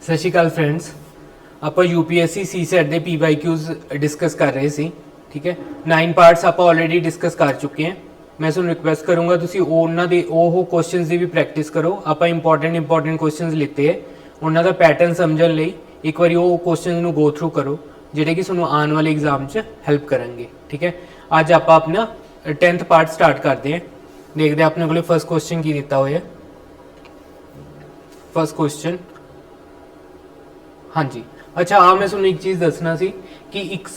ਸਤਿ ਸ਼੍ਰੀ ਅਕਾਲ ਫਰੈਂਡਸ, ਆਪਾਂ UPSC CSET ਦੇ PYQs ਡਿਸਕਸ ਕਰ ਰਹੇ ਸੀ। ਠੀਕ ਹੈ, 9 ਪਾਰਟਸ ਆਪਾਂ ਆਲਰੇਡੀ ਡਿਸਕਸ ਕਰ ਚੁੱਕੇ ਹਾਂ। ਮੈਂ ਤੁਹਾਨੂੰ ਰਿਕੁਐਸਟ ਕਰੂੰਗਾ ਤੁਸੀਂ ਉਹਨਾਂ ਦੇ ਉਹ ਕੁਐਸਚਨਸ ਦੀ ਵੀ ਪ੍ਰੈਕਟਿਸ ਕਰੋ। ਆਪਾਂ ਇੰਪੋਰਟੈਂਟ ਕੁਐਸਚਨਸ ਲਿੱਤੇ ਹੈ, ਉਹਨਾਂ ਦਾ ਪੈਟਰਨ ਸਮਝਣ ਲਈ ਇੱਕ ਵਾਰੀ ਉਹ ਕੁਐਸਚਨਸ ਨੂੰ ਗੋ ਥਰੂ ਕਰੋ, ਜਿਹੜੇ ਕਿ ਤੁਹਾਨੂੰ ਆਉਣ ਵਾਲੇ ਐਗਜ਼ਾਮ 'ਚ ਹੈਲਪ ਕਰਨਗੇ। ਠੀਕ ਹੈ, ਅੱਜ ਆਪਾਂ ਆਪਣਾ 10th ਪਾर्ट स्टार्ट करते हैं। देखते हैं अपने को फर्स्ट क्वेश्चन की दिता हुआ है। फर्स्ट क्वेश्चन, हाँ जी, अच्छा हाँ, मैं तुहानूं एक चीज़ दसना सी कि एक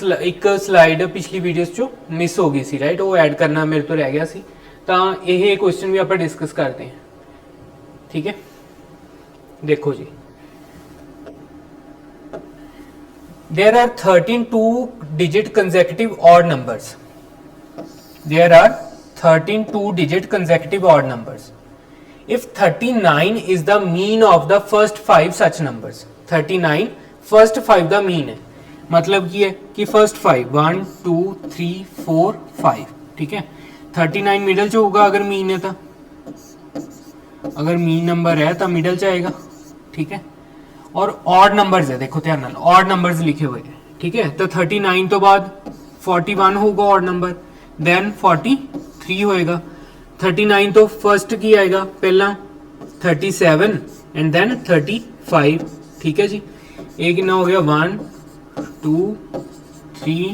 स्लाइड पिछली वीडियोस चो मिस हो गई सी, राइट, वो ऐड करना मेरे तो रह गया सी, तो ये क्वेश्चन भी आप डिस्कस करते हैं। ठीक है, देखो जी, there are 13 2-digit consecutive odd numbers. There are 13 2-digit consecutive odd numbers. If 39 is the mean of the first 5 such numbers, 39 first 5 the mean है, मतलब की है कि first 5 1 2 3 4 5, ठीक है। 39 मिडल च होगा अगर मीन है, तो अगर मीन नंबर है तो मिडल च आएगा, ठीक है। और ऑड नंबर्स है, देखो ध्यान नाल ऑड नंबर्स लिखे हुए हैं, ठीक है। तो 39 तो बाद 41 होगा ऑड नंबर, देन 43 होएगा। 39 तो फर्स्ट की आएगा पहला 37 एंड देन 35, ठीक है जी। ये कितना हो गया 1 2 3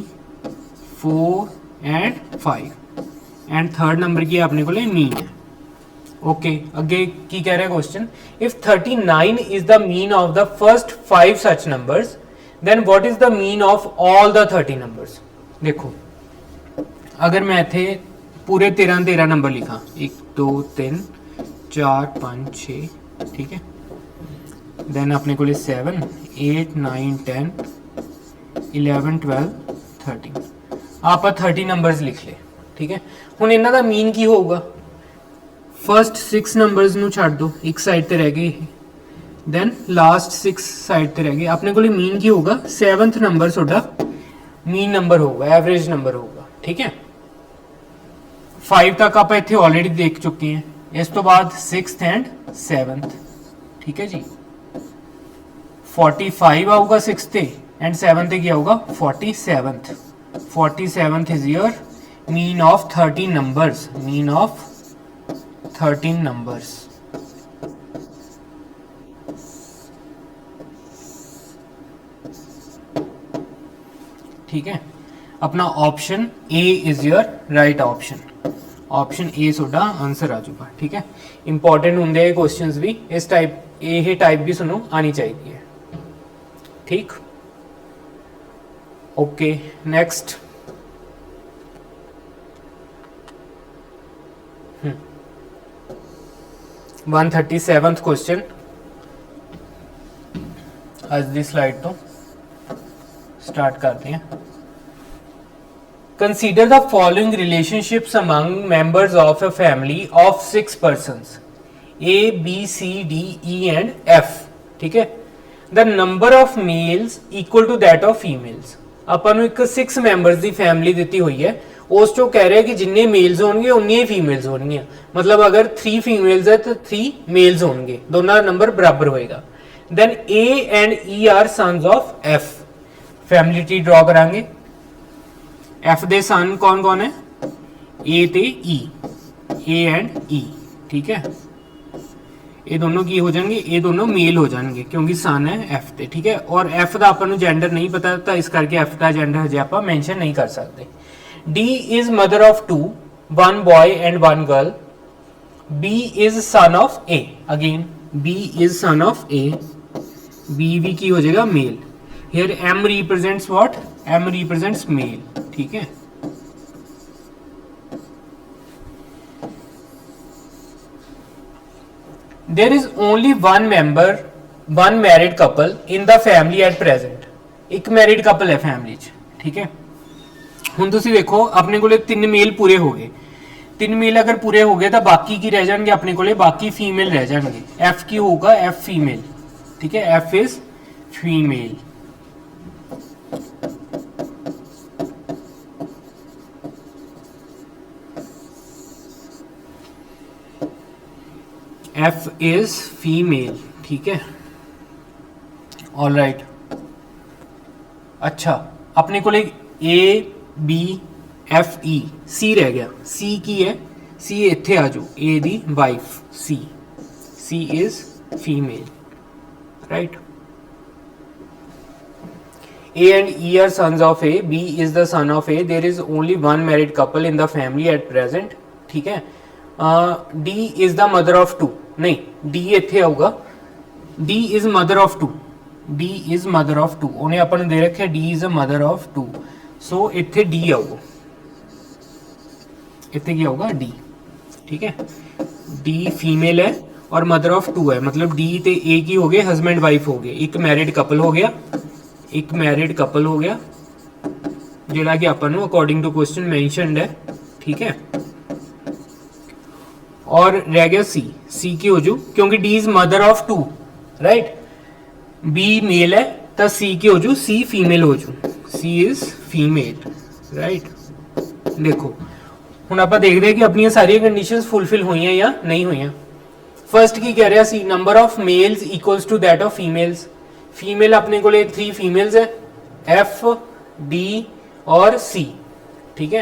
4 एंड 5 एंड थर्ड नंबर की अपने को मीन है। ओके, अगे की कह रहा है question, if 39 is the mean of the first 5 such numbers, then what is the mean of all the 30 numbers. देखो, अगर मैं इत्थे पूरे 13 नंबर लिखा, 1 2 3 4 5 6, ठीक है, देन अपने को 7 8 9 10 11 12 13, आप 30 नंबर्स लिख ले, ठीक है। हुण इन्हां दा मीन की होगा, फर्स्ट 6 नंबर्स नूं छड्ड दो, एक साइड ते रह गए, देन लास्ट 6 साइड ते रह गए। अपने को मीन की होगा 7th नंबर तुहाडा मीन नंबर होगा, एवरेज नंबर होगा, ठीक है। 5 तक आप इत्थे ऑलरेडी देख चुके हैं, इस तो बाद 6th एंड 7th, ठीक है जी। 45 आऊगा 6th एंड 7th क्या होगा 47th। 47th is your mean of 13 numbers, mean of 13 numbers. ठीक है, अपना option A is your right option, option A सोडा आंसर आ जाऊगा, ठीक है। इंपॉर्टेंट होंगे क्वेश्चंस भी इस टाइप, ये टाइप भी सुनो आनी चाहिए, ठीक। ओके, नेक्स्ट 137th क्वेश्चन आज दी स्लाइड तो स्टार्ट करते हैं। Consider the following relationships among members of a family of 6 persons, A, B, C, D, E and F, ठीक है। The number of males equal to that of females। अपन एक 6 members दी family दी हुई है, उस चो कह रहे हैं कि जिन्ने मेल्स होंगे उन्नी ही फीमेल्स होंगी, मतलब अगर 3 फीमेल्स है तो 3 मेल्स होंगे, दोनों नंबर बराबर होएगा। Then A and E are sons of F। Family tree draw करांगे, एफ दे सन कौन कौन है, ए ते ई, ए एंड ई, ठीक है। ये दोनों की हो जाएंगे, ये दोनों मेल हो जाएंगे क्योंकि सन है एफ ते, ठीक है। और एफ का अपन जेंडर नहीं पता, तो इस करके एफ का जेंडर हजे आप मेंशन नहीं कर सकते। D is mother of 2, 1 boy and 1 girl. B is son of A, again B is son of A, B भी की हो जाएगा male. Here M represents what, M represents male, ठीक है। There is only one member, one married couple in the family at present. एक married couple है family च, ठीक है। हुण तुसीं देखो अपने को 3 मेल पूरे हो गए, 3 मेल अगर पूरे हो गए तो बाकी की रह जाएंगे अपने को, बाकी फीमेल रह जाएंगे। एफ की होगा एफ फीमेल, ठीक है, F is female. F is female, ठीक है। All right. अच्छा अपने को ए बी एफ ई सी रह गया। सी की है, सी इत्थे आ जाओ, ए दी wife C, C is female right. A and E are sons of A, B is the son of A, there is only one married couple in the family at present, ठीक है। D is the mother of two, नहीं D ਇੱਥੇ ਆਊਗਾ, D is mother of two, D is mother of two, ਉਹਨੇ ਆਪਾਂ ਨੂੰ ਦੇ ਰੱਖਿਆ D is a mother of two, so ਇੱਥੇ D ਆਊਗਾ, ਇੱਥੇ ਕੀ ਆਊਗਾ D, ठीक है। D फीमेल है और mother of two है, मतलब D ਤੇ A ਕੀ ਹੋ ਗਏ, हस्बैंड वाइफ हो गए, एक मैरिड कपल हो गया, एक मैरिड कपल हो गया जिहड़ा कि आपां नूं अकॉर्डिंग टू क्वेश्चन मैंशनड है, ठीक है। और रह गया सी, सी की हो जू क्योंकि D is mother of two right, B male है तो सी की हो जू सी फीमेल हो जू, सी इज फीमेल राइट। देखो हुण आपां देखदे कि अपनी सारी कंडीशंस फुलफिल हुई या नहीं हुई। फर्स्ट की कह रहा सी, number of males equals to that of females. Female अपने को 3 फीमेल्स है, एफ डी और सी, ठीक है।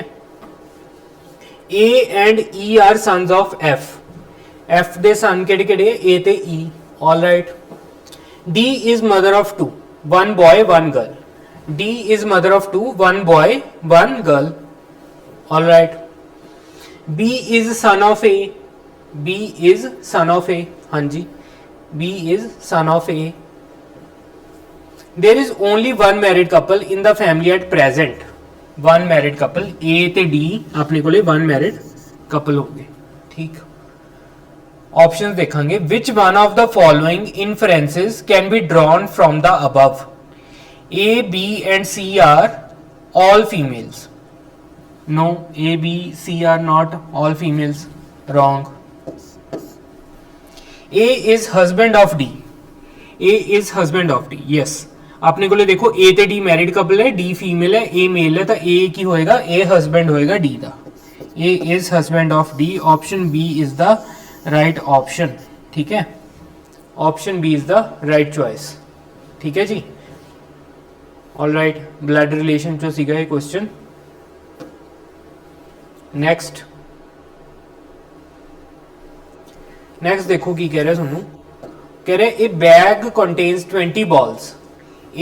A and E are sons of F, F दे सन केड़े केड़े, ए ते E, all right. D is mother of two, 1 boy 1 girl, D is mother of two, 1 boy 1 girl, all right. B is son of A, B is son of A, हाँ जी B is son of A. There is only one married couple in the family at present, one married couple, A ते D अपने को 1 married couple होंगे, ठीक। Options देखेंगे, which one of the following inferences can be drawn from the above? A, B and C are all females. No, A, B, C are not all females. Wrong. A is husband of D. A is husband of D. Yes. अपने को देखो ए ते D married couple है, D female है, ए mail है, तो ए की होएगा, ए हस्बैंड होएगा डी दा, A is husband of D. Option B is the right option, ठीक है। Option B is the right choice, ठीक है जी। ऑल राइट, ब्लड रिलेशन जो सीगा ये क्वेश्चन। नेक्स्ट नेक्स्ट देखो की कह रहे सुनो, कह रहे ए bag contains 20 balls,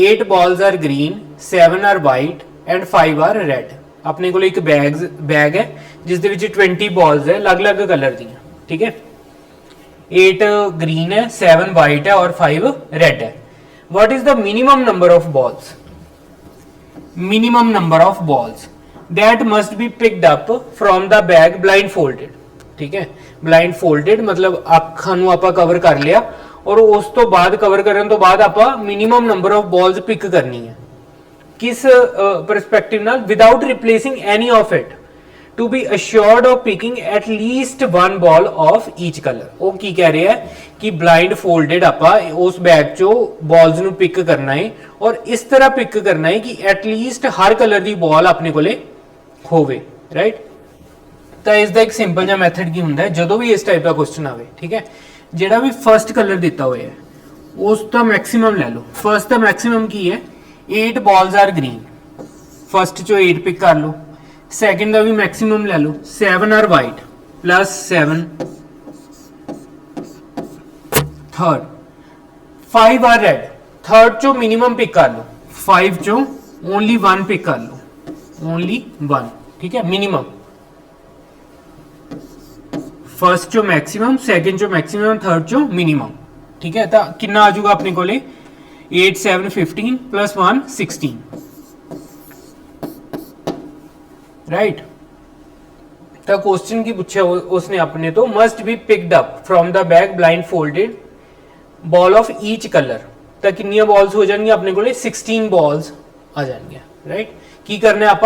8 balls are green, 7 are white and 5 are red। अपने को एक बैग है जिस दे विच 20 balls है अलग अलग कलर दी, ठीक है। 8 ग्रीन है, 7 वाइट है और 5 रेड है। What is the minimum number of balls? Minimum number of balls that must be picked up from the bag blind folded, ठीक है। ब्लाइंड फोल्डेड मतलब अखां नूं आपां कवर कर लिया और उस तो बाद कवर करने तो बाद आपां minimum number of balls pick करनी है। किस परस्पेक्टिव नाल? Without replacing any of it, to be assured of picking at least 1 ball of each colour. वो की कह रहे हैं कि ब्लाइंड फोल्डेड आपां उस बैग चो बॉल्स नूं पिक करना है और इस तरह पिक करना है कि एटलीस्ट हर कलर की बॉल अपने कोले होवे, राइट। तो इसका एक सिंपल जा मैथड की हुंदा है जदों भी इस टाइप का क्वेश्चन आवे, ठीक है। जेड़ा भी फर्स्ट कलर दिता हुआ है उसका मैक्सिमम ले लो। फर्स्ट का मैक्सिमम की है 8 balls आर ग्रीन, फर्स्ट चो 8 पिक कर लो। सेकंड का भी मैक्सिमम ले लो, 7 are white plus 7। Third 5 are red, third चो मिनिमम पिक कर लो, 5 चो ओनली 1 पिक कर लो, ओनली 1, ठीक है, मिनिमम। फर्स्ट चो मैक्सिमम, सेकंड चो मैक्सिमम, थर्ड चो मिनिमम, ठीक है। तो कितना आ जाऊगा अपने को 8 7 15 प्लस 1 16, राइट। तो क्वेश्चन की पूछा उसने अपने तो must be picked up from the bag blind folded ball of each colour. तो कितनी बॉल्स हो जाएंगी अपने को 16 बॉल्स आ जाएंगे, राइट। की करना है आप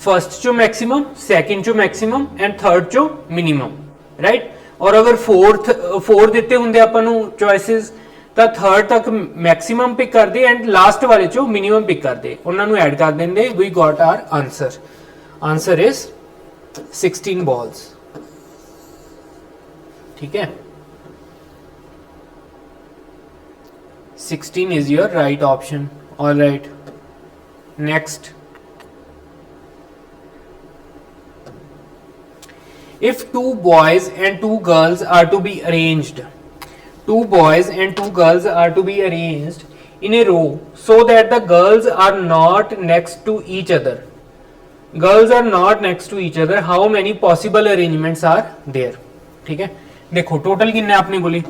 फर्स्ट चो मैक्सिमम, सेकंड चो मैक्सिमम एंड थर्ड चो मिनिमम, राइट। और अगर फोर देते होंगे अपन चॉइसेस तो थर्ड तक मैक्सिमम पिक कर दे एंड लास्ट वाले चो मिनिमम पिक कर दे, उन्होंने ऐड कर देंगे। We got our answer, answer is 16 balls, ठीक है। 16 is your right option. All right, next. If two boys and two girls are to be arranged, two boys and two girls are to be arranged in a row so that the girls are not next to each other. Girls are not next to each other. How many possible arrangements are there? ठीक है, देखो total कितने आपने बोले,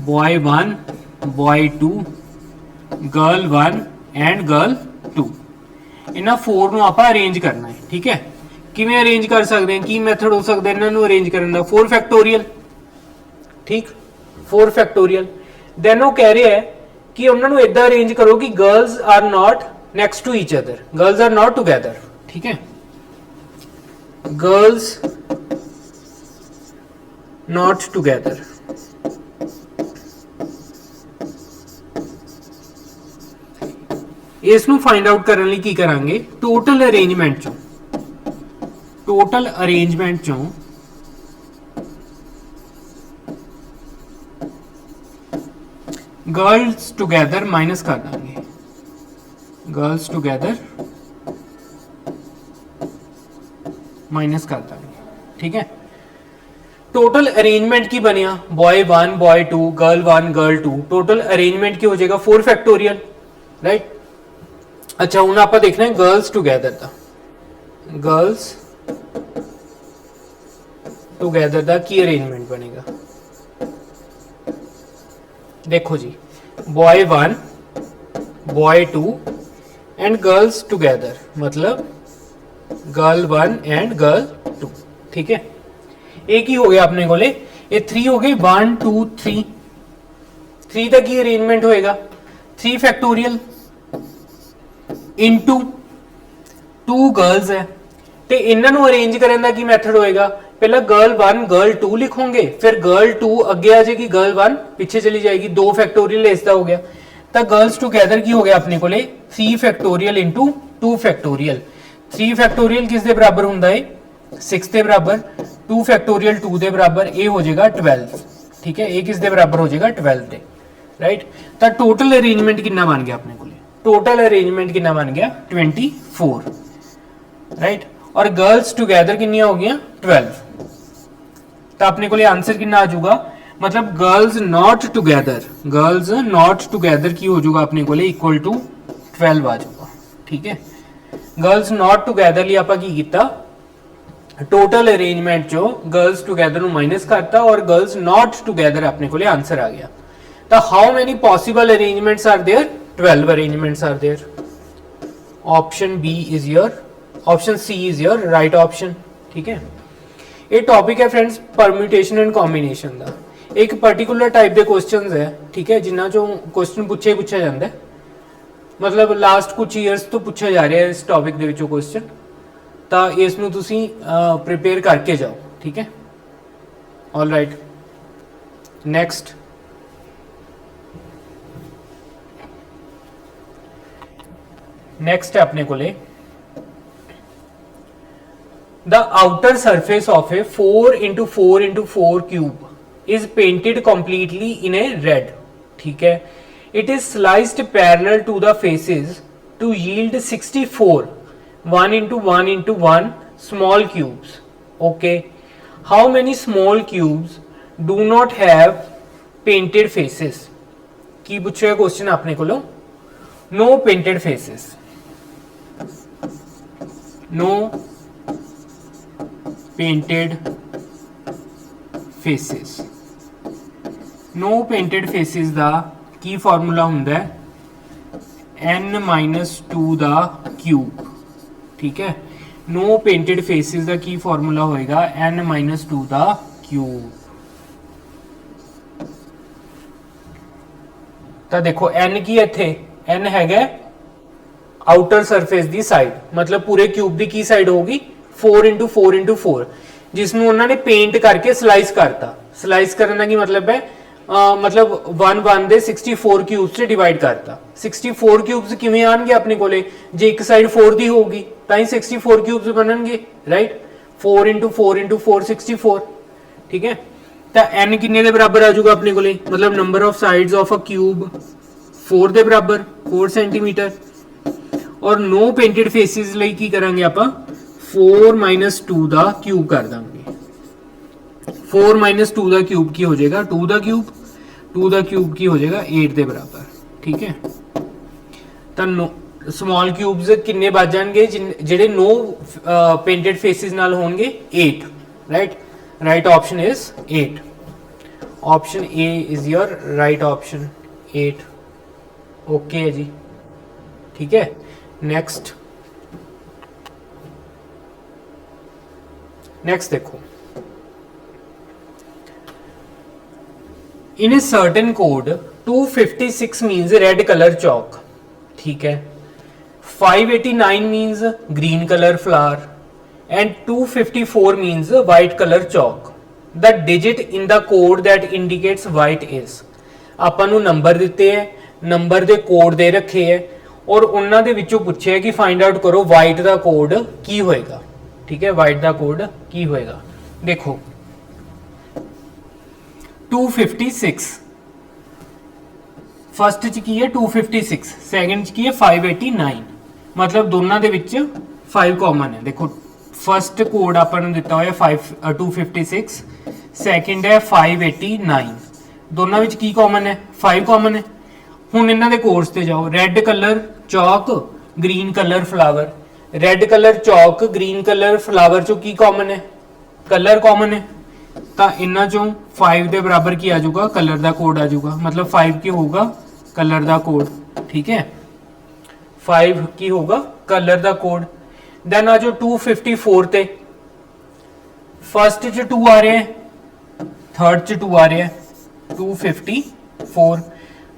boy 1, boy 2, girl 1 and girl 2. इन्हां 4 ਨੂੰ ਆਪਾਂ arrange ਕਰਨਾ ਹੈ. ਠੀਕ ਹੈ, ਕਿਵੇਂ ਅਰੇਂਜ ਕਰ ਸਕਦੇ ਹਾਂ, ਕੀ ਮੈਥਡ ਹੋ ਸਕਦਾ ਇਹਨਾਂ ਨੂੰ ਅਰੇਂਜ ਕਰਨ ਦਾ? 4 ਫੈਕਟੋਰੀਅਲ. ਠੀਕ, 4 ਫੈਕਟੋਰੀਅਲ. ਦੈਨ ਉਹ ਕਹਿ ਰਿਹਾ ਹੈ ਕਿ ਉਹਨਾਂ ਨੂੰ ਇਦਾਂ ਅਰੇਂਜ ਕਰੋ ਕਿ girls are not next to each other, girls are not together. ठीक है, गर्ल्स नॉट टुगेदर. इसनू फाइंड आउट करने लिए की करांगे, टोटल अरेंजमेंट चों, टोटल अरेंजमेंट चों गर्ल्स टुगेदर माइनस कर देंगे, गर्ल्स टुगेदर माइनस कर देंगे. ठीक है, टोटल अरेंजमेंट की बनिया boy 1, boy 2, girl 1, girl 2. Total arrangement की हो जाएगा 4 फैक्टोरियल. राइट. अच्छा, हूं आप देखना है गर्ल्स टुगेदर का, गर्ल्स टुगेदर का की अरेंजमेंट बनेगा. देखो जी, boy 1, boy 2 and girls together, मतलब गर्ल 1 एंड गर्ल 2. ठीक है, एक ही हो गया अपने को, ये 3 हो गए, 1 2 3. 3 तक ही अरेंजमेंट होएगा. 3 फैक्टोरियल इनटू 2 गर्ल्स है, ते इन्हां नूं अरेंज करने का की मैथड होएगा? पहला गर्ल 1 गर्ल 2 लिखोगे, फिर गर्ल 2 अगे आ जाएगी, गर्ल 1 पीछे चली जाएगी. 2 फैक्टोरियल इसका हो गया. तो गर्ल्स टुगेदर की हो गया अपने को 3 फैक्टोरियल इंटू 2 फैक्टोरियल. 3 फैक्टोरियल किस दे बराबर हुंदा है? 6 के बराबर. 2 फैक्टोरियल 2 दे बराबर, ये हो जाएगा 12. ठीक है, ये किस दे बराबर हो जाएगा? 12 दे. राइट. तो टोटल अरेंजमेंट कितना बन गया अपने को? टोटल अरेंजमेंट कितना बन गया? 24. राइट. और गर्ल्स टुगेदर कितनी हो गई? 12. तो अपने को आंसर कितना आ जाऊगा? मतलब girls not together, girls not together की हो जाऊगा अपने को इक्वल टू 12 आ जाऊगा. ठीक है, गर्ल्स नॉट टुगेदर लिए आप की कीता, टोटल अरेंजमेंट चो गर्ल्स टुगेदर नु माइनस करता और गर्ल्स नॉट टुगेदर अपने को आंसर आ गया. तो how many possible arrangements are there? 12 arrangements are there. Option B is your, option C is your right option. ठीक है, ये टॉपिक है फ्रेंड्स परम्यूटेशन एंड कॉम्बिनेशन का. एक पर्टिकुलर टाइप के क्वेश्चंस है. ठीक है, जिन्हों चो क्वेश्चन पूछा जाता है, मतलब लास्ट कुछ ईयर्स तो पूछा जा रहा है इस टॉपिक के विचों क्वेश्चन. तो इसनूं तुसीं प्रिपेयर करके जाओ. ठीक है, ऑल राइट. नेक्स्ट, नेक्स्ट है अपने को the outer surface of a 4 into 4 into 4 cube is painted completely in a red. ठीक है, it is sliced parallel to the faces to yield 64 1 into 1 into 1 small cubes. Okay, how many small cubes do not have painted faces? की पूछा question अपने को, no painted faces, no painted faces. No painted faces ਦਾ ਕੀ formula ਹੁੰਦਾ ਹੈ? n-2 ਦਾ cube. ਠੀਕ ਹੈ, no painted faces ਦਾ ਕੀ formula ਹੋਏਗਾ? n-2 ਦਾ cube. ਤਾਂ ਦੇਖੋ n ਕੀ ਇੱਥੇ? n ਹੈਗਾ ਆਊਟਰ ਸਰਫੇਸ ਦੀ ਸਾਈਡ, मतलब पूरे क्यूब ਦੀ ਕੀ ਸਾਈਡ ਹੋਊਗੀ? 4 into 4 into 4, जिसनों उन्होंने पेंट करके स्लाइस करता. स्लाइस करने का मतलब है मतलब 1 1 दे 64 क्यूब्स से डिवाइड करता. 64 क्यूब्स किवें आएंगे अपने कोले? जे एक साइड 4 दी होगी तां ही 64 क्यूब्स बनणगे. Right, 4 into 4 into 4 64. ठीक है, तो n किन्ने दे बराबर आ जाऊगा अपने कोले? मतलब number of sides of a cube 4 ਦੇ ਬਰਾਬਰ 4 ਸੈਂਟੀਮੀਟਰ। ਔਰ नो पेंटेड फेसिस ਲਈ ਕੀ ਕਰਾਂਗੇ ਆਪਾਂ 4 - 2 ਦਾ ਕਿਊਬ ਕਰ ਦਾਂਗੇ। 4 - 2 ਦਾ ਕਿਊਬ ਕੀ ਹੋ ਜਾਏਗਾ 2 ਦਾ ਕਿਊਬ, 2 ਦਾ ਕਿਊਬ ਕੀ ਹੋ ਜਾਏਗਾ 8 ਦੇ ਬਰਾबर। ठीक है, ਤਾਂ ਸਮਾਲ ਕਿਊਬਸ ਕਿੰਨੇ ਬਚ ਜਾਣਗੇ ਜਿਹੜੇ नो पेंटेड फेसिस ਨਾਲ ਹੋਣਗੇ 8, right. Right option is 8, option A is your right option 8। Okay है जी, ठीक है। नेक्स्ट देखो, in a certain code 256 means red colour chalk, ठीक है। 589 means green colour flower and 254 means white colour chalk. The digit in the code that indicates white is. ਆਪਾਂ ਨੂੰ number ਦਿੱਤੇ ਹੈ, ਨੰਬਰ ਦੇ ਕੋਡ ਦੇ ਰੱਖੇ ਹੈ ਔਰ ਉਹਨਾਂ ਦੇ ਵਿੱਚੋਂ ਪੁੱਛਿਆ ਕਿ ਫਾਈਂਡ ਆਊਟ ਕਰੋ ਵਾਈਟ ਦਾ ਕੋਡ ਕੀ ਹੋਏਗਾ। ठीक है, वाइट ਦਾ ਕੋਡ ਕੀ ਹੋਏਗਾ। देखो 256 फर्स्ट च की है 256, सैकेंड च की है 589, मतलब दोनों ਦੇ ਵਿੱਚ 5 कॉमन है। देखो फर्स्ट कोड ਆਪਾਂ ਨੂੰ ਦਿੱਤਾ ਹੋਇਆ 256, ਸੈਕਿੰਡ ਹੈ 589, ਦੋਨਾਂ ਵਿੱਚ ਕੀ ਕਾਮਨ ਹੈ 5 ਕਾਮਨ ਹੈ। ਹੁਣ ਇਹਨਾਂ ਦੇ ਕੋਰਸ ਤੇ ਜਾਓ, red colour chalk, green colour flower. Red colour chalk, green colour flower ਚੋਂ ਕੀ ਕਾਮਨ ਹੈ ਕਲਰ ਕਾਮਨ ਹੈ, ਤਾਂ ਇਹਨਾਂ ਚੋਂ 5 ਦੇ ਬਰਾਬਰ ਕੀ ਆ ਜਾਊਗਾ ਕਲਰ ਦਾ ਕੋਡ ਆ ਜਾਊਗਾ, मतलब 5 ਕੀ ਹੋਊਗਾ कलर का कोड। ठीक है, 5 की होगा कलर का कोड। देन आ जाओ 254 ते, फर्स्ट च 2 आ रहे हैं, थर्ड च 2 आ रहे हैं। 254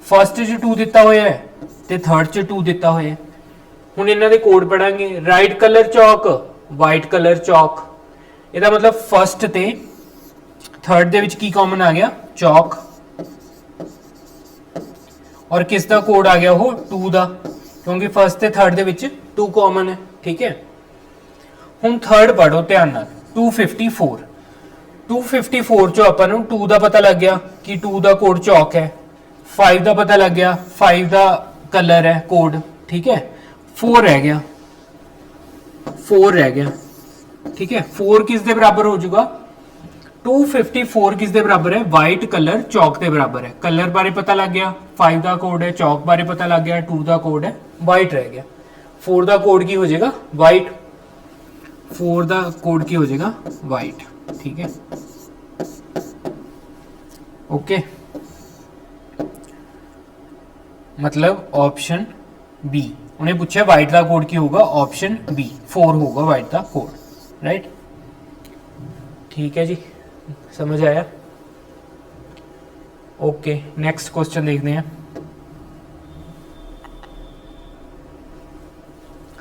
फर्स्ट च 2 दिता होया है ते थर्ड च 2 दिता होया है। हुण इन्हां दे कोड पढ़ांगे। राइट कलर चौक, वाइट कलर चौक, इहदा मतलब फर्स्ट ते थर्ड दे विच की कॉमन आ गया चौक, और किसका कोड आ गया वो 2 ਦਾ, क्योंकि फर्स्ट ਤੇ थर्ड ਦੇ ਵਿੱਚ 2 ਕਾਮਨ ਹੈ। ठीक है, ਹੁਣ थर्ड पढ़ो ध्यान ਨਾਲ। 254 ਚੋਂ ਆਪਾਂ ਨੂੰ 2 ਦਾ ਪਤਾ ਲੱਗ ਗਿਆ ਕਿ 2 ਦਾ ਕੋਡ ਚੌਕ ਹੈ, 5 ਦਾ ਪਤਾ ਲੱਗ ਗਿਆ 5 ਦਾ ਕਲਰ ਹੈ ਕੋਡ। ठीक है, 4 रह गया, 4 रह गया। ठीक है, 4 किस दे बराबर हो जाएगा 254 किस दे बराबर है वाइट कलर चौक के बराबर है। कलर बारे पता लग गया, 5 का कोड है, चौक बारे पता लग गया, 2 का कोड है, वाइट रह गया। 4 का कोड की हो जाएगा वाइट, 4 का कोड की हो जाएगा वाइट। ठीक है, ओके, मतलब ऑप्शन बी। उन्हें पूछा वाइट का कोड की होगा, ऑप्शन बी 4 होगा वाइट का कोड, राइट। ठीक है जी, समझ आया। ओके, नेक्स्ट क्वेश्चन देखते हैं।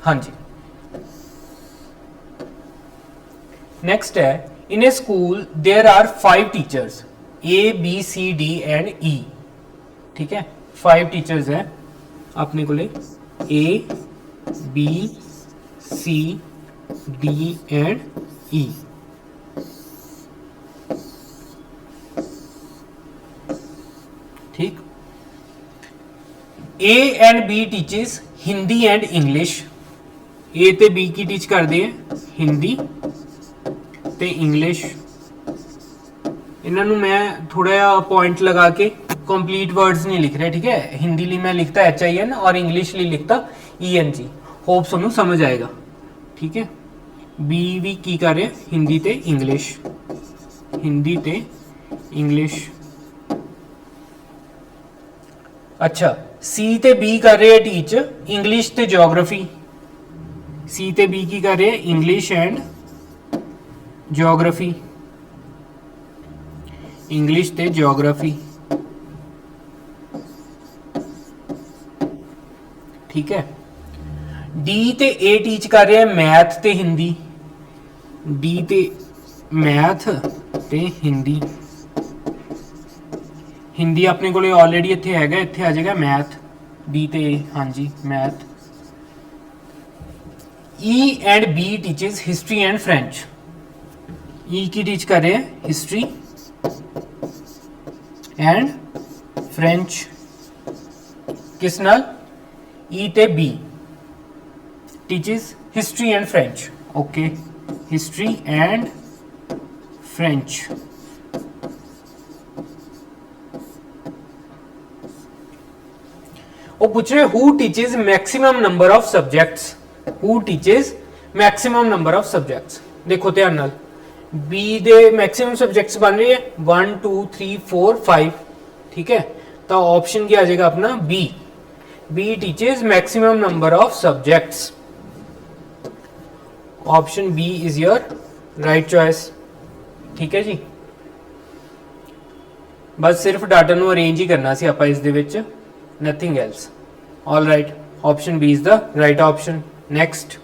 हाँ जी, नेक्स्ट है, in a school there are 5 teachers A B C D and E। ठीक है, 5 टीचर्स है अपने को ले, A B C D and E। ठीक, A and B teaches Hindi and English. A ते B की टीच कर दे हिंदी ते इंग्लिश। इन्होंने मैं थोड़ा पॉइंट लगा के कंप्लीट वर्ड्स नहीं लिख रहा। ठीक है, हिंदी लिए मैं लिखता HIN और इंग्लिश लिए लिखता ENG। होप सुनो समझ आएगा। ठीक है, बी भी की कर रहे हिंदी ते इंग्लिश, हिंदी ते इंग्लिश। अच्छा, सी ते बी कर रहे हैं टीच इंग्लिश ते ज्योग्राफी। सी ते बी की कर रहे हैं इंग्लिश एंड ज्योग्राफी, इंग्लिश ते ज्योग्राफी। ठीक है, डी ते ए टीच कर रहे हैं मैथ ते हिंदी। डी ते मैथ ते हिंदी। हिंदी अपने को ऑलरेडी इत्थे हैगा, इत्थे आ जाएगा मैथ, बी ते ए। हाँ जी, math. E and B teaches history and French. E की टीच कर रहे हैं हिस्ट्री एंड फ्रेंच। किस नाल? ई ते B. Teaches history and French. Okay, history and French. वो पूछ रहे who teaches maximum number of subjects. Who teaches maximum number of subjects. देखो ध्यान नाल, बी दे मैक्सिमम सब्जेक्ट्स बन रहे हैं 1 2 3 4 5, ठीक है। तो ऑप्शन क्या आ जाएगा अपना? B. B teaches maximum number of subjects. Option B is your right choice, ठीक है जी। बस सिर्फ डाटा ਨੂੰ ਅਰੇਂਜ ਹੀ ਕਰਨਾ ਸੀ ਆਪਾਂ ਇਸ ਦੇ ਵਿੱਚ, nothing else. All right, option B is the right option. Next,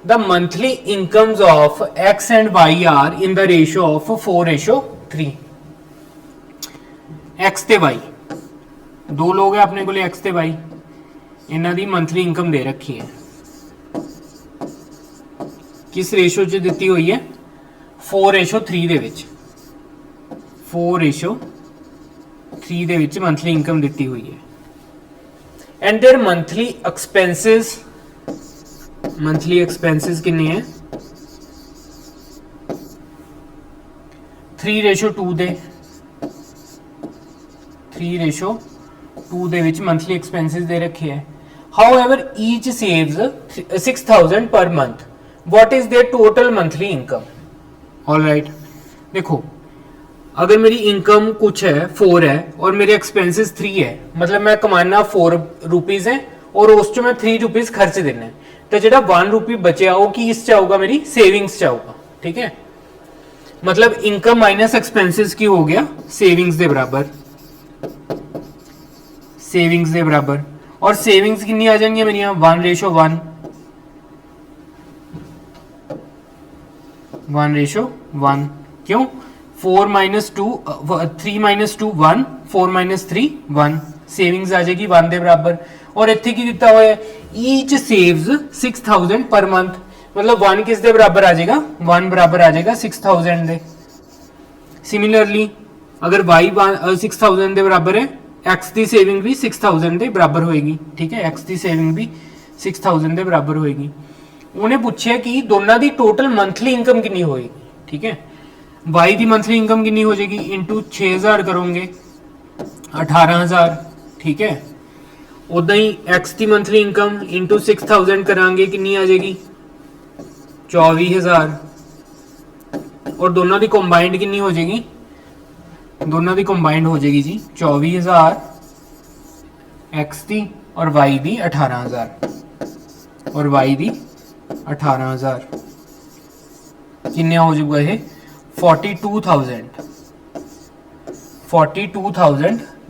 the monthly incomes of X and Y are in the ratio of 4:3. X ਤੇ Y दो लोग हैं अपने को, X ਤੇ Y, ਇਹਨਾਂ ਦੀ ਮੰਥਲੀ ਇਨਕਮ ਦੇ ਰੱਖੀ ਹੈ। ਕਿਸ ਰੇਸ਼ੋ 'ਚ ਦਿੱਤੀ ਹੋਈ ਹੈ? 4:3 ਦੇ ਵਿੱਚ। 4:3 ਦੇ ਵਿੱਚ ਮੰਥਲੀ ਇਨਕਮ ਦਿੱਤੀ ਹੋਈ ਹੈ। ਐਂਡ देयर ਮੰਥਲੀ ਐਕਸਪੈਂਸਿਸ ਕਿੰਨੇ ਹੈ? 3:2 ਦੇ 3:2 ਦੇ ਵਿੱਚ ਮੰਥਲੀ ਐਕਸਪੈਂਸਿਸ ਦੇ ਰੱਖੇ ਹੈ। However ਈਚ saves 6000 per month, what is their total monthly income? All right, देखो अगर मेरी इनकम कुछ है 4 है और मेरे एक्सपेंसेस 3 है, मतलब मैं कमाना 4 रुपीज है और उस मैं 3 रुपीज खर्च देना है, तो जो 1 रुपी बचे वो किस च आऊगा? मेरी सेविंग्स च आऊगा, ठीक है। मतलब इनकम माइनस एक्सपेंसेस की हो गया सेविंग्स के बराबर, सेविंग्स के बराबर। और सेविंग्स कितनी आ जाएंगी मेरी? 1:1, 1:1। क्यों? 3 - 2 1, 4 - 3 1, सेविंग्स आ जाएगी 1 के बराबर। और इत्थे की दिता हुआ है? ईच सेव्स 6000 पर मंथ, मतलब 1 किस दे बराबर आ जाएगा? 1 बराबर आ जाएगा 6000 दे। सिमिलरली अगर y 6000 के बराबर है, x की सेविंग भी 6000 के बराबर होएगी, ठीक है। x की सेविंग भी 6000 के बराबर होएगी। उन्हें पूछा कि दोनों की टोटल मंथली इनकम कितनी होएगी, ठीक है। y की मंथली इनकम कितनी हो जाएगी? इंटू 6000 करोगे 18000, ठीक है। उदा ही x की मंथली इनकम इंटू 6000 करांगे कितनी आ जाएगी? 24000। और दोनों की कंबाइंड कितनी हो जाएगी? दोनों की कंबाइंड हो जाएगी जी 24000 x की और y की 18000 और y की 18000 किन्ने हो जाऊगा ये? 42000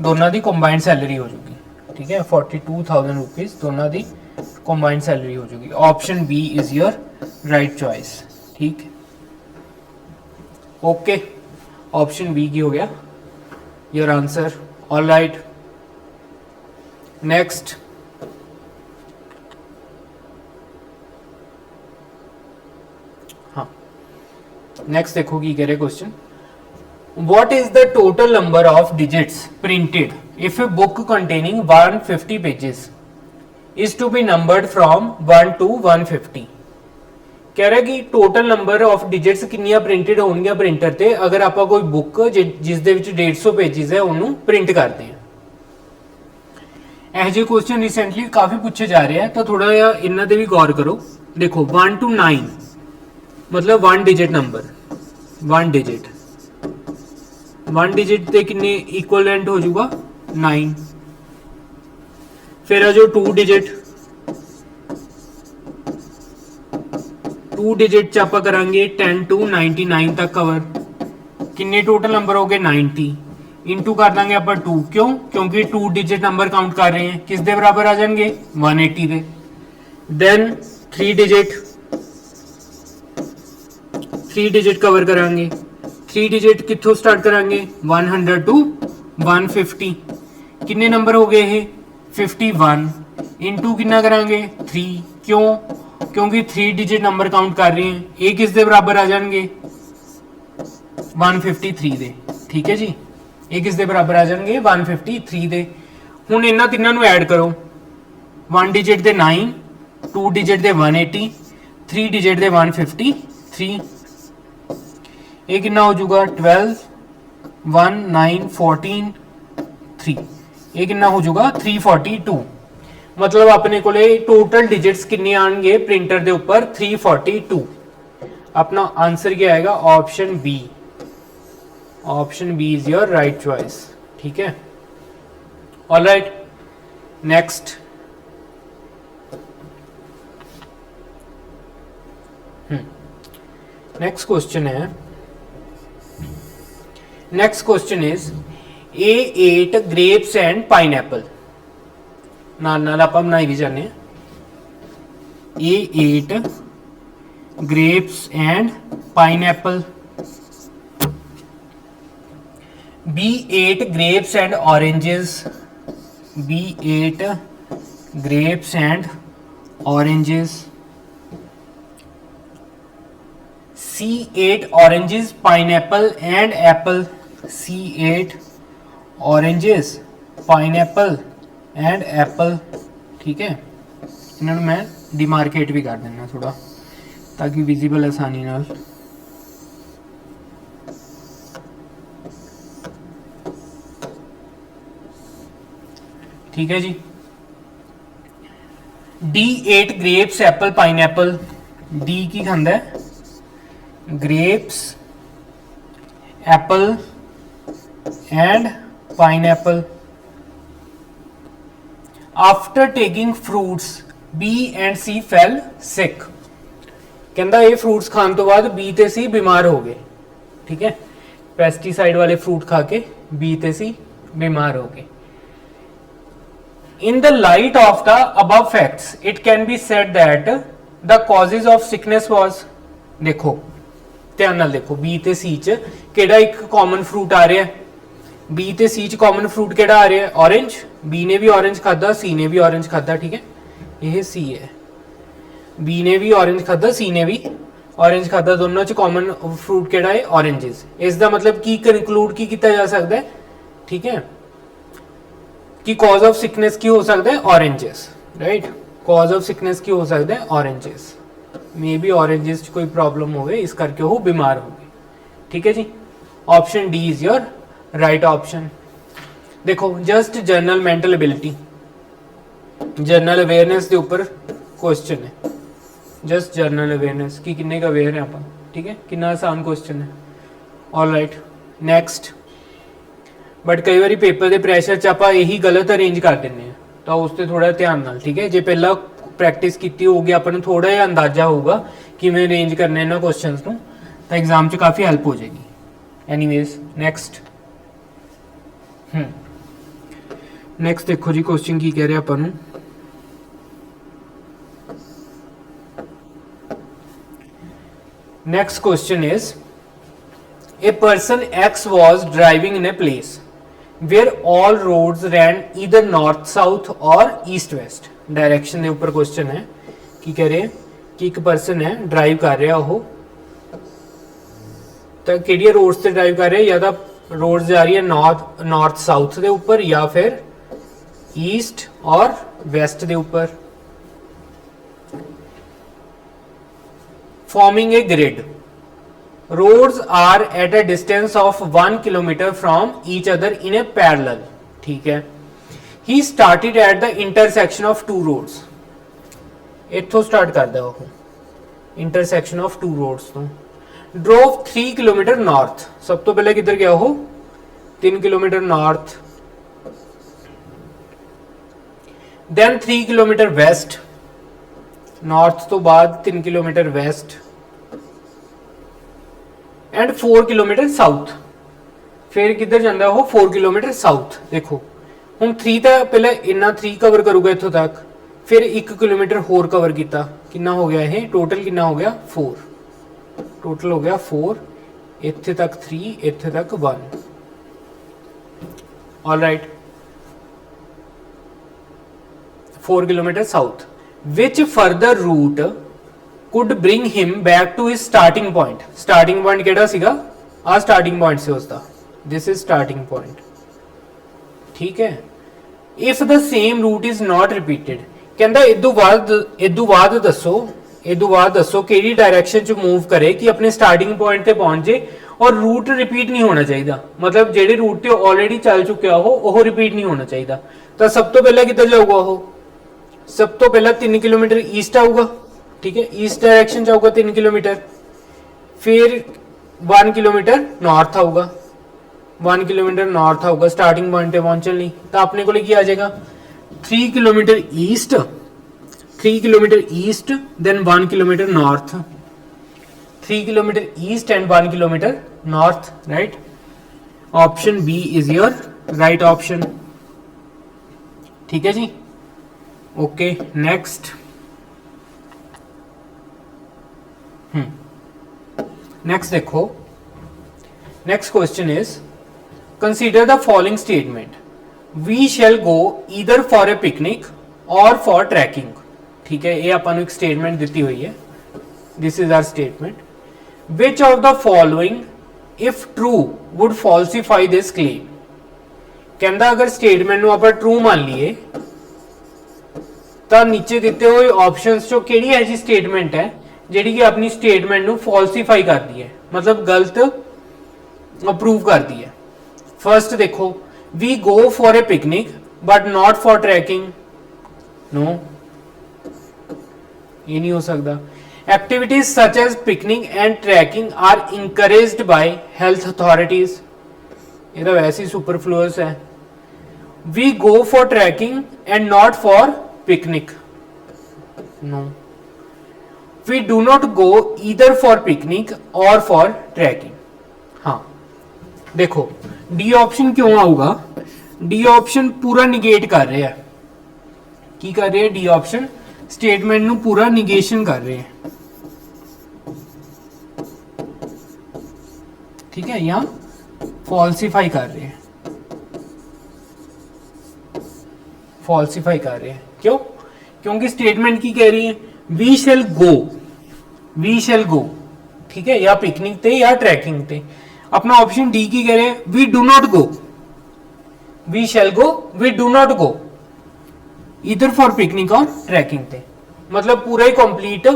दोनों की कंबाइंड सैलरी हो जाएगी, ठीक है। 42000 रुपीज दोनों की कंबाइंड सैलरी हो जाएगी। Option B is your right choice, ठीक। ओके, ऑप्शन बी की हो गया your answer. All right, next next देखो की कह रहे question, what is the total number of digits printed if a book containing 150 pages is to be numbered from 1 to 150। कह रहा है कि टोटल नंबर ऑफ डिजिट्स कितनियां प्रिंटेड होणगियां प्रिंटर ते अगर आप कोई बुक जिस दे विच 150 पेजेस है उन्होंने प्रिंट करते हैं। ਇਹ ਜਿਹੇ क्वेश्चन रिसेंटली काफी पूछे जा रहे हैं, तो थोड़ा जिहा इन्हां ते भी गौर करो। देखो 1 to 9 मतलब 1 डिजिट नंबर, 1 डिजिट ते कितने इक्वलेंट हो जाऊगा? 9। फिर जो 2 डिजिट च आपां करांगे 10 to 99 तक कवर। कितने टोटल नंबर हो गए? 90। इंटू कर देंगे आप 2, क्यों? क्योंकि 2 डिजिट नंबर काउंट कर रहे हैं, किस दे बराबर आ जाएंगे? 180 दे। देन 3 डिजिट कवर करांगे। 3 डिजिट कित्थों स्टार्ट करांगे? 100 to 150। कितने नंबर हो गए ये? 51। इंटू कितना करांगे? 3, क्यों? क्योंकि 3 डिजिट नंबर काउंट कर रहे हैं, ये किस दे बराबर आ जाएंगे? 153 दे, ठीक है जी। ਇਹ ਕਿਸ ਦੇ ਬਰਾਬਰ ਆ ਜਾਣਗੇ 153 ਦੇ। ਹੁਣ ਇਹਨਾਂ ਤਿੰਨਾਂ ਨੂੰ ਐਡ ਕਰੋ, 1 ਡਿਜਿਟ ਦੇ 9, 2 ਡਿਜਿਟ ਦੇ 180, 3 ਡਿਜਿਟ ਦੇ 153। ਇਹ ਕਿੰਨਾ ਹੋ ਜਾਊਗਾ 12 1 9 14 3। ਇਹ ਕਿੰਨਾ ਹੋ ਜਾਊਗਾ 342। मतलब अपने को टोटल डिजिट्स कितने आएंगे प्रिंटर के ऊपर 342। अपना आंसर क्या आएगा option B. Option B is your right choice. ठीक है, ऑलराइट। नेक्स्ट नेक्स्ट क्वेश्चन है, next question is A ate grapes and pineapple. नाल आप बनाई भी जाने A ate grapes and pineapple, B ate grapes and oranges, B ate grapes and oranges, C ate oranges pineapple and apple, C ate oranges pineapple and apple. ठीक है, इन्होंने मैं demarcate भी कर देना थोड़ा ताकि विजिबल आसानी नाल। ठीक है जी, D ate grapes apple pineapple. D की खांदा है grapes apple and pineapple. After taking fruits B and C fell sick. कहता ये फ्रूट्स खाने तो बाद बी ते सी बीमार हो गए। ठीक है, पेस्टिसाइड वाले फ्रूट खा के बी ते सी बीमार हो गए। In the light of the above facts it can be said that the causes of sickness was. देखो ध्यान नाल देखो, बी ते सी च केड़ा एक कॉमन फ्रूट आ रहा है, बी ते सी च कॉमन फ्रूट केड़ा आ रहा है ऑरेंज। बी ने भी ऑरेंज खादा, सी ने भी ऑरेंज खादा। ठीक है, यह सी है, बी ने भी ऑरेंज खादा, सी ने भी ऑरेंज खादा, दोनों च कॉमन फ्रूट केड़ा है ऑरेंजेस। इसका मतलब की कंक्लूड की किया जा सकता है। ठीक है, कि कॉज ऑफ सिकनेस की हो सकता है oranges. Right, cause of sickness की हो सकता है ऑरेंजेस। मे बी ऑरेंजेस कोई प्रॉब्लम हो इस करके वो बीमार हो गए। ठीक है जी, option D is your right option. देखो just general mental ability, general awareness के ऊपर क्वेश्चन है। जस्ट जनरल अवेयरनेस की किन्ने का अवेयर है आप। ठीक है, कितना आसान क्वेश्चन है। All right, next. बट कई बार पेपर के प्रैशर च आप यही गलत अरेंज कर दें, तो उससे थोड़ा ध्यान नाल। ठीक है, जो पहला प्रैक्टिस की होगी अपन थोड़ा जिहा अंदाजा होगा कि मैं अरेंज करने इन्होंने क्वेश्चंस को, तो एग्जाम च काफ़ी हेल्प हो जाएगी। Anyways next. नेक्स्ट देखो जी क्वेश्चन की कह रहे अपन। Next question is a person X was driving in a place where all roads ran either north south or east west direction के ऊपर क्वेश्चन है कि कह रहे कि एक पर्सन है ड्राइव कर रहा हो, तो किहड़ियां रोड्स से ड्राइव कर रहे, या तो रोड्स जा रही है नॉर्थ साउथ के ऊपर या फिर ईस्ट और वेस्ट के ऊपर। Forming a grid, roads are at a distance of 1 kilometre from each other in a parallel. ठीक है, he started at the intersection of two roads. इत्थों स्टार्ट करता वो इंटरसेक्शन ऑफ टू रोड्स तो drove 3 kilometre north. सब तो पहले किधर गया वो 3 kilometre north, then 3 kilometre west, north तो बाद 3 kilometre west, and 4 kilometre south. फिर किधर जाता है वो 4 किलोमीटर साउथ। देखो हम 3 तो पहले इन्ना 3 कवर करूगा इत्थों तक, फिर 1 किलोमीटर होर कवर किया, कितना हो गया ये टोटल, कितना हो गया 4, टोटल हो गया 4, इत्थे तक 3, इत्थे तक 1। Alright, 4 kilometre south. Which further route could bring him back to his starting point. Starting point केड़ा सीगा, आ स्टार्टिंग पॉइंट से उसका दिस इज स्टार्टिंग पॉइंट, ठीक है। If the same route is not repeated, कहता इदू बाद दसो केड़ी डायरेक्शन च मूव करे कि अपने स्टार्टिंग पॉइंट ते पहुंच जाए और रूट रिपीट नहीं होना चाहिए, मतलब जेडे रूट ते ऑलरेडी चल चुके हो रिपीट नहीं होना चाहिए। तो सब तो पहला किधर जाऊगा वो, सब तो पहला 3 किलोमीटर ईस्ट आऊगा, ठीक है, ईस्ट डायरेक्शन जाऊगा 3 किलोमीटर, फिर 1 किलोमीटर नॉर्थ आऊगा, 1 किलोमीटर नॉर्थ आऊगा स्टार्टिंग पॉइंट पे पहुंचने ਲਈ। तो अपने को क्या आ जाएगा 3 kilometre east, 3 kilometre east then 1 kilometre north, 3 kilometre east and 1 kilometre north, right. Option B is your right option, ठीक है जी। ओके नेक्स्ट, नेक्स्ट देखो, next question is consider the following statement, we shall go either for a picnic or for trekking, ठीक है। ये अपन एक statement दी हुई है, this is our statement. Which of the following if true would falsify this claim, कहता अगर स्टेटमेंट आप ट्रू मान लीए तो नीचे दिते हुए ऑप्शंस चो केड़ी ऐसी स्टेटमेंट है जिहड़ी कि अपनी स्टेटमेंट नू फॉल्सिफाई कर दी है, मतलब गलत अप्रूव कर दी है। फर्स्ट देखो, we go for a picnic but not for trekking, no, ये नहीं हो सकता। Activities such as picnic and trekking are encouraged by health authorities, ये तो वैसे ही सुपरफ्लुअस है। We go for trekking and not for picnic, no. We do not go either for picnic or for trekking, हाँ। देखो D option क्यों आऊगा, D option पूरा निगेट कर रहे हैं, की कर रहे हैं, डी ऑप्शन स्टेटमेंट नू पूरा निगेशन कर रहे हैं, ठीक है, यहां फॉल्सिफाई कर रहे हैं, फॉल्सिफाई कर रहे हैं। क्यों, क्योंकि स्टेटमेंट की कह रही है we shall go, we shall गो, ठीक है, या पिकनिक थे या ट्रैकिंग थे। अपना ऑप्शन डी की कह रहे हैं we do not go, we shall go, we do not go either for picnic or trekking थे, मतलब पूरा ही कंप्लीट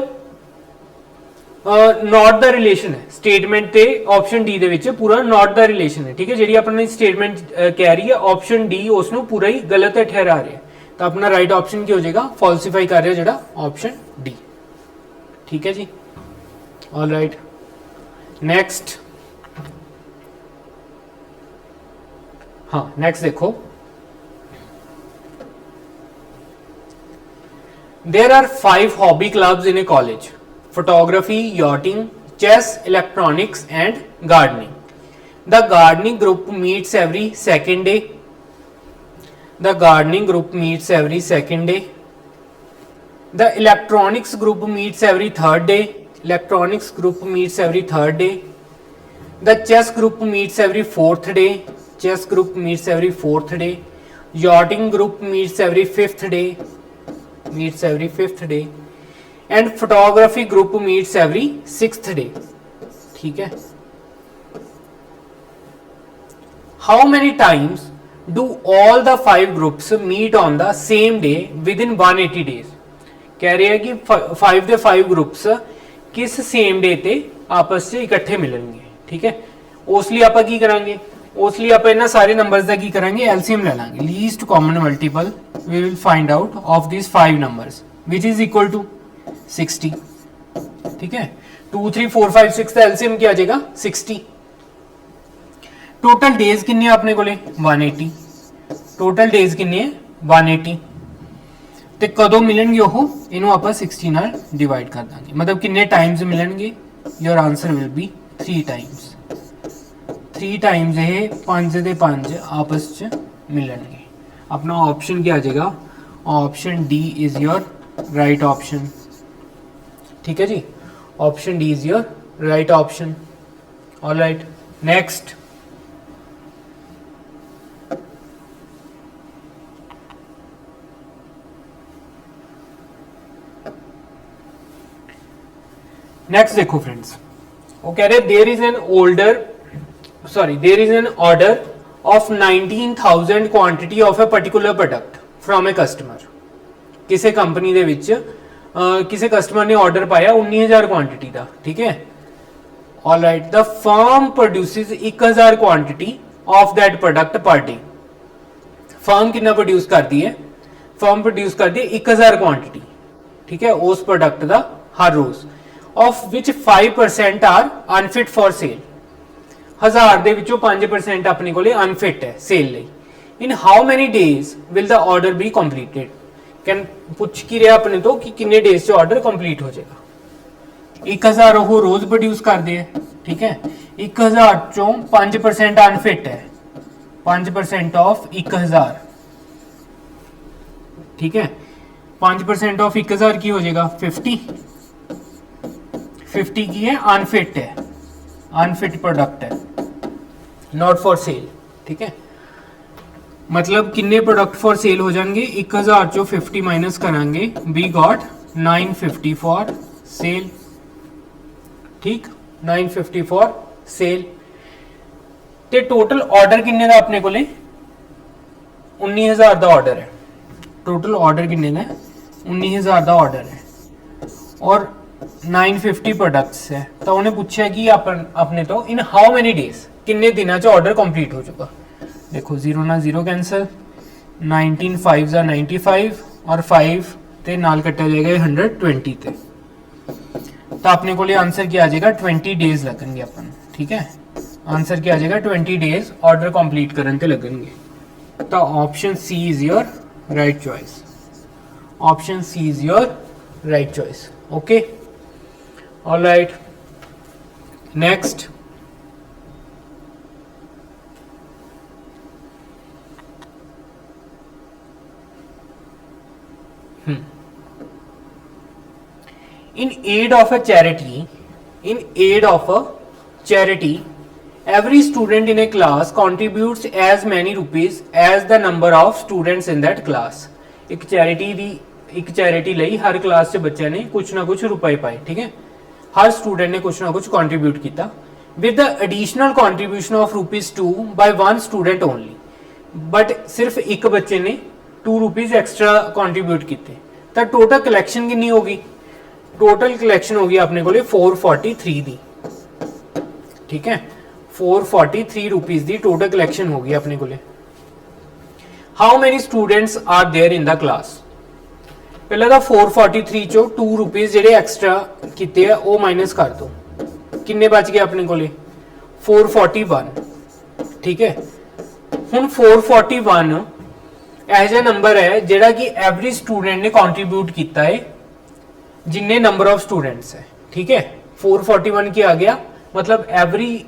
नॉट द रिलेशन है स्टेटमेंट ते ऑप्शन डी दे विच पूरा नॉट द रिलेशन है, ठीक है। जी अपनी स्टेटमेंट कह रही है ऑप्शन डी उसनु पूरा ही गलत ठहरा रहा है, तो अपना राइट ऑप्शन क्या हो जाएगा, फॉल्सिफाई कर रहा है जो ऑप्शन डी, ठीक है जी। ऑल राइट, नेक्स्ट, हाँ नेक्स्ट देखो, there are 5 hobby clubs in a college, photography, yachting, chess, electronics and gardening. The gardening group meets every second day. The gardening group meets every second day. The electronics group meets every third day. Electronics group meets every third day. The chess group meets every fourth day. Chess group meets every fourth day. Yachting group meets every fifth day. Meets every fifth day. And photography group meets every 6th day, ठीक है। How many times do all the 5 groups meet on the same day within 180 days, कह रहे हैं कि 5 दे 5 groups किस same day ते आपस से इकट्ठे मिलेंगे, ठीक है। उसलिए आप की करांगे, उसलिए आप इन्हां सारे नंबर्स का की करांगे, एलसीएम ले लांगे, least common multiple we will find out of this 5 numbers which is equal to 60, ठीक है। 2 3 4 5 6 का एलसीएम क्या आ जाएगा 60। टोटल डेज कितने अपने को 180, टोटल डेज कितने 180, ਤੇ ਕਦੋਂ ਮਿਲਣਗੇ ਉਹ ਇਹਨੂੰ ਆਪਾਂ 60 ਨਾਲ ਡਿਵਾਈਡ ਕਰ ਦਾਂਗੇ, मतलब कितने टाइम्स मिलणगे, your answer will be 3 times, 3 times ਇਹ 5 ਦੇ 5 आपस ਚ ਮਿਲਣਗੇ। अपना ऑप्शन क्या आ जाएगा, option D is your right option, ठीक है जी। Option D is your right option. All right, next, next देखो फ्रेंड्स, वो कह रहे there is an older sorry, there is an order of 19,000 quantity of a particular product from a customer. किसे company दे विच किसे customer ने order पाया 19,000 quantity का, ठीक है. All right, the firm produces 1,000 quantity of that product per day. Firm कितना produce करती है? फर्म प्रोड्यूस करती है 1,000 क्वांटिटी, ठीक है, उस प्रोडक्ट का हर रोज, of which 5% are unfit for sale. 1000 ਦੇ ਵਿੱਚੋਂ 5% ਆਪਣੇ ਕੋਲੇ ਅਨਫਿਟ ਹੈ ਸੇਲ ਲਈ. In how many days will the order be completed? कैन पुछ की रहा अपने तो कि किन्ने डेज से ऑर्डर कंप्लीट हो जाएगा. 1000 वो रोज प्रोड्यूस करते हैं, ठीक है. 1000 चों 5% अनफिट है, 5% ऑफ 1000, ठीक है. 5% ऑफ 1000 की हो जाएगा 50. 50 की है अनफिट है, अनफिट प्रोडक्ट है, नॉट फॉर सेल, ठीक है. मतलब किन्ने प्रोडक्ट फॉर सेल हो जाएंगे? 1000 चो 50 माइनस करांगे, वी गॉट 950 फॉर सेल, ठीक. 950 फॉर सेल. ते टोटल ऑर्डर किन्ने का अपने कोले? 19,000 का ऑर्डर है. टोटल ऑर्डर किन्ने का? 19,000 का ऑर्डर है और 950 प्रोडक्ट्स है. तो उन्हें पूछा कि अपने तो इन हाउ मेनी डेज, किन्ने दिनों च ऑर्डर कंप्लीट हो चुका. देखो 0 ना 0 कैंसल, 19 5 जा 95 और 5 ते नाल कटा जाएगा 120 ते. तो अपने को आंसर क्या आ जाएगा? 20 डेज लगेंगे अपन, ठीक है. आंसर क्या आ जाएगा? 20 डेज ऑर्डर कंप्लीट करने ते लगेंगे. तो option C is your right choice. Option C is your right choice. Okay, alright. Next, in aid of a charity, every student in a class contributes as many rupees as the number of students in that class. एक charity ਲਈ हर class से बच्चे ने कुछ ना कुछ रुपए पाए, ठीक है. हर स्टूडेंट ने कुछ ना कुछ कंट्रीब्यूट किया with the additional contribution of ₹2 by one student only. But सिर्फ एक बच्चे ने ₹2 एक्स्ट्रा कंट्रीब्यूट किए. तो टोटल कलैक्शन कितनी होगी? टोटल कलैक्शन होगी अपने को 443 दी, ठीक है. 443 रुपीज दी टोटल कलैक्शन होगी अपने को. How many students are there in the class? पहले तो 443 चो ₹2 जेडे एक्स्ट्रा किते हैं वो माइनस कर दो. किन्ने बच गए अपने को? 441, ठीक है. हुन 441 ऐसा नंबर है जेड़ा कि एवरी स्टूडेंट ने कंट्रीब्यूट किया है जिन्ने नंबर ऑफ स्टूडेंट्स है, ठीक है. 441 की आ गया, मतलब एवरी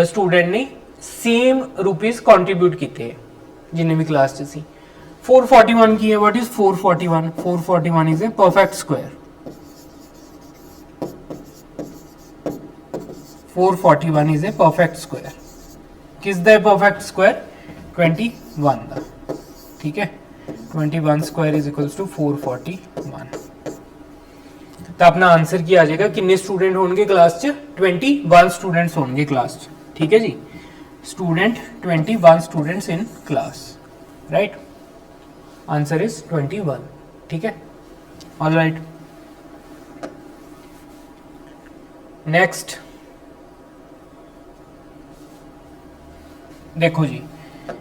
स्टूडेंट ने सेम रुपीस कंट्रीब्यूट किए जिन्ने भी क्लास च सी. 441 की है. What is 441? 441 is a perfect square. 441 is a perfect square. किस दा परफेक्ट स्क्वायर? 21 दा, ठीक है. 21 स्क्वायर इज इक्वल्स टू 441. तो अपना आंसर क्या आ जाएगा? कितने स्टूडेंट होंगे क्लास च? 21 स्टूडेंट्स होंगे क्लास च, ठीक है जी. Student 21 students in class, right. Answer is 21, ठीक है. ऑलराइट. नेक्स्ट देखो जी,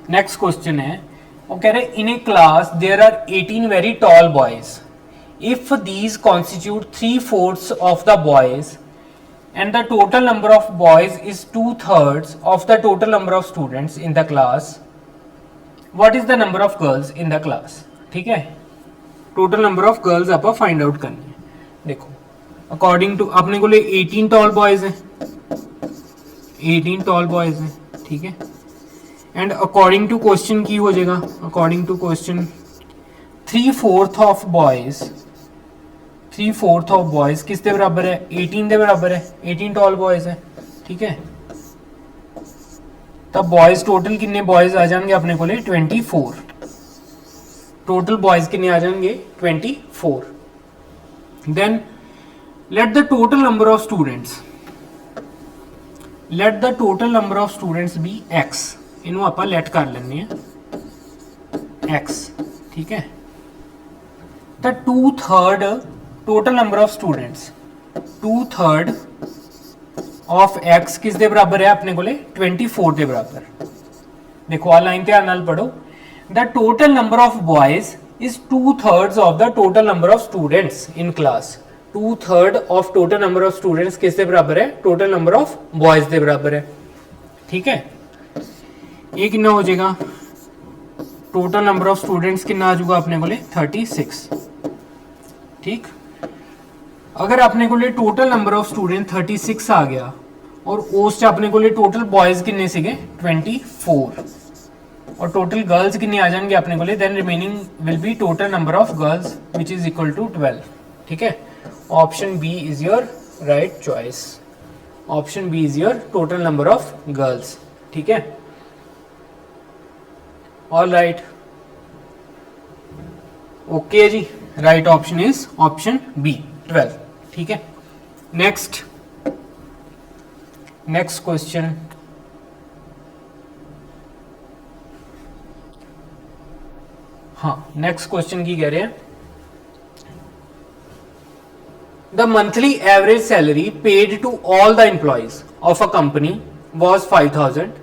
नेक्स्ट क्वेश्चन है. वो कह रहे in a class there are 18 very tall boys. If these constitute 3/4 of the boys and the total number of boys is 2/3 of the total number of students in the class, what is the number of girls in the class? ठीक है. Total number of girls आप find out करनी है. देखो according to अपने को 18 tall boys हैं, 18 tall boys हैं, ठीक है. एंड अकॉर्डिंग टू क्वेश्चन की हो जाएगा, according to question 3/4 of boys, 3/4 of boys किस दे बराबर है? 18 दे बराबर है. 18 टॉल बॉयज है, ठीक है. तब बॉयज टोटल कितने बॉयज आ जाएंगे अपने को? 24. टोटल बॉयज कितने आ जाएंगे? 24. Then let the total number of students, let the total number of students be x, ਇਹਨੂੰ ਆਪਾਂ ਲੈਟ ਕਰ ਲੈਂਦੇ ਆ x, ठीक है। तो 2/3 total number of students, 2/3 of x किस दे बराबर है अपने कोले 24 दे बराबर। देखो आ लाइन ध्यान नाल पढ़ो, the total number of boys is 2/3 of the total number of students in class. 2/3 of total number of students किस दे बराबर है, total number of boys they बराबर है, ठीक है। ये कितना हो जाएगा, टोटल नंबर ऑफ स्टूडेंट्स कितना आ जाऊगा अपने को 36, ठीक। अगर अपने को टोटल नंबर ऑफ स्टूडेंट 36 आ गया और उस अपने को टोटल बॉयज किन्ने सीगे 24 और टोटल गर्ल्स किन्ने आ जाएंगे अपने को, then remaining will be total number of girls which is equal to 12, ठीक है। Option B is your right choice, option B is your total number of girls, ठीक है। ऑल राइट, ओके जी, right option is option B 12, ठीक है। Next question, हाँ next question की कह रहे हैं, the monthly average salary paid to all the employees of a company was 5,000.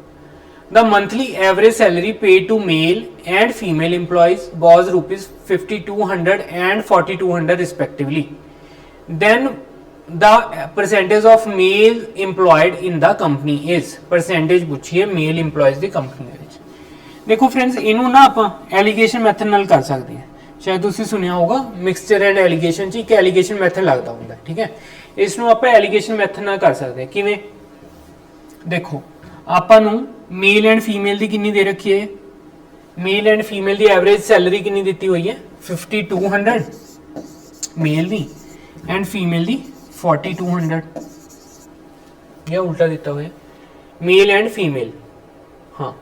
The monthly average salary paid to male and female employees was rupees 5,200 and 4,200 respectively. Then the percentage of male employed in the company is, percentage पूछी है male employees ਦੀ company ਦੇ ਵਿੱਚ। देखो friends ਇਹਨੂੰ ਨਾ ਆਪਾਂ allegation method ਨਾਲ ਕਰ ਸਕਦੇ ਹਾਂ। शायद ਤੁਸੀਂ ਸੁਣਿਆ ਹੋਗਾ ਮਿਕਸਚਰ ਐਂਡ एलिगेशन ਚ ਇੱਕ एलिगेशन मैथड ਲੱਗਦਾ ਹੁੰਦਾ, ਠੀਕ ਹੈ। ਇਸ ਨੂੰ ਆਪਾਂ एलिगेशन मैथड ਨਾਲ ਕਰ ਸਕਦੇ ਹਾਂ। ਕਿਵੇਂ, देखो ਆਪਾਂ ਨੂੰ मेल एंड फीमेल की कितनी दे रखी है, मेल एंड फीमेल की एवरेज सैलरी कितनी दी हुई है 5,200 मेल दी एंड फीमेल की 4,200, या उल्टा दिता हुआ है, मेल एंड फीमेल, हाँ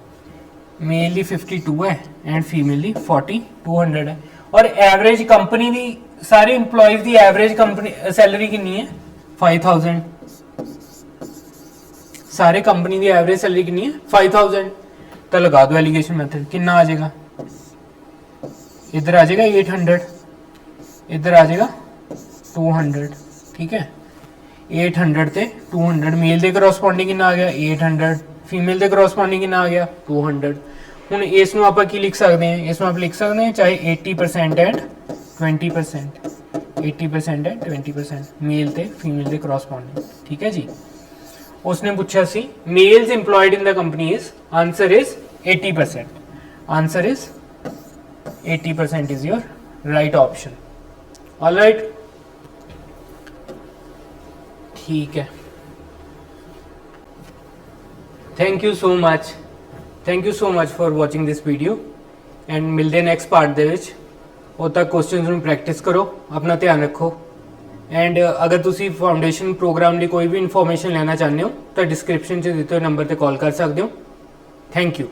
मेल की 52 है एंड फीमेल की 4,200 है। और एवरेज कंपनी की सारे इंप्लॉयज की एवरेज कंपनी सैलरी कितनी है 5,000, सारे कंपनी की एवरेज सैलरी कितनी है 5,000। तो लगा दो एलिगेशन मेथड, कितना आ जाएगा, इधर आ जाएगा 800, इधर आ जाएगा 200, ठीक है। 800 ते 200 मेल के करस्पॉन्डिंग कितना आ गया 800, फीमेल के करस्पॉन्डिंग कितना आ गया 200। हुण इस नूं आपां की लिख सकते हैं, इसमें आप लिख सकते हैं चाहे 80% एंड 20%, 80% एंड 20% मेल ते फीमेल के करस्पॉन्डिंग, ठीक है जी। उसने पूछा सी males employed in the company is, answer is 80%, answer is 80% is your right option. All right, ठीक है। Thank you so much for watching this video and मिलते नैक्सट पार्ट दे विच। उद तक क्वेश्चन नूं प्रैक्टिस करो, अपना ध्यान रखो एंड अगर तुसी फाउंडेशन प्रोग्राम की कोई भी इन्फॉर्मेशन लेना चाहते हो तो डिस्क्रिप्शन च दिते हुए नंबर पर कॉल कर सकते हो। Thank you.